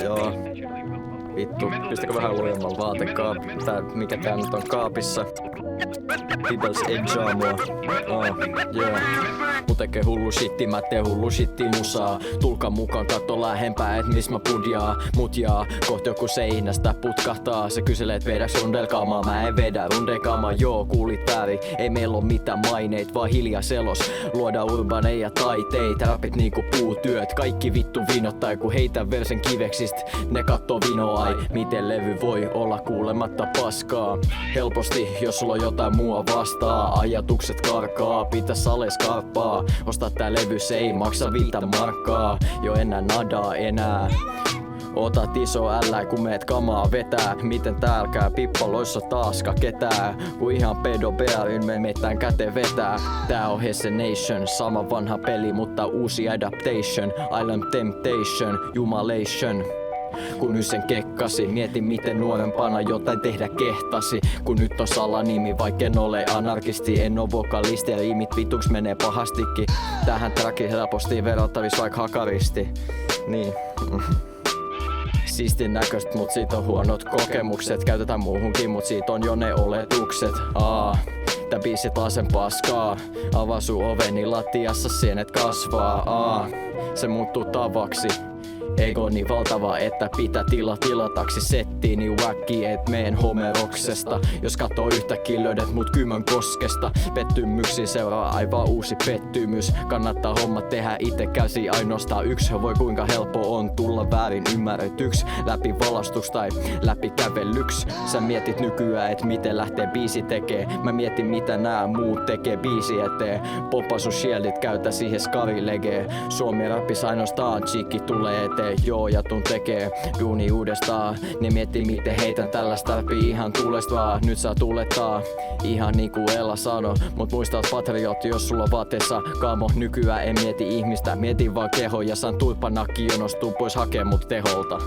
Joo. Vittu, pistäkö vähän lujemmalla tää mikä tää nyt on kaapissa? People's edge mua. Yeah. Mu tekee hullu shitti, mä teen hullu shitti musaa. Tulkaa mukaan, katso lähempää, et mis mä pudjaa. Mut jaa, kohti joku seinästä putkahtaa. Se kyselee, et vedäks rundelkaamaa, mä en vedä rundelkaamaa. Joo, kuulit väärin, ei meillä oo mitään maineit, vaan hiljaa selos. Luodaan urbaneja taiteita, rapit niinku puutyöt. Kaikki vittu vinottaa, kun heitä versen kiveksist. Ne kattoo vinoai, miten levy voi olla kuulematta paskaa. Helposti, jos sulla on jotain mua vastaa, ajatukset karkaa, pitäis sales karppaa. Ostaa tää levy, se ei maksa 5 markkaa. Jo enää nadaa enää. Otat iso ällää kun meet kamaa vetää. Miten täällä käy pippaloissa taaska ketää. Kun ihan pedo bearin me mettään käteen vetää. Tää on Hesse Nation, sama vanha peli mutta uusi adaptation. Island Temptation, Jumalation. Kun nyt sen kekkasi, mietin miten nuorempana jotain tehdä kehtasi. Kun nyt on salanimi, vaikka en ole anarkisti. En oo vokalisti ja riimit vituks menee pahastikin. Tähän trackiin helposti verrattavis vaikka hakaristi. Niin. Siistin näköistä, mut siitä on huonot kokemukset. Käytetään muuhunkin, mut siitä on jo ne oletukset. Tää biisi taas sen paskaa. Avaa sun oveni lattiassa, sienet kasvaa. Se muuttuu tavaksi. Ego niin valtava, että pitää tilataksi settiin niin wacky, et meen homeroksesta. Jos katsoo yhtäkkiä löydät mut Kymön koskesta. Pettymyksiin seuraa aivan uusi pettymys. Kannattaa homma tehdä itse käsi ainoastaan yksi. Voi kuinka helppo on tulla väärin ymmärretyks. Läpi valastuks tai läpi kävelyks. Sä mietit nykyään et miten lähtee biisi tekee. Mä mietin mitä nää muut tekee biisi eteen. Poppasu shieldit käytä siihen skarilegee. Suomi rappis ainoastaan chiikki tulee eteen. Joo ja tun tekee duuni uudestaan. Ne miettii miten heitän tällaista läpi ihan tuulesta vaan. Nyt saa tuulettaa ihan niinku Ella sano. Mut muistat patriotti jos sulla on vaatteessa kaamo. Nykyään en mieti ihmistä, mietin vaan keho. Ja saan tulppanakki jonostuu pois hakee mut teholta.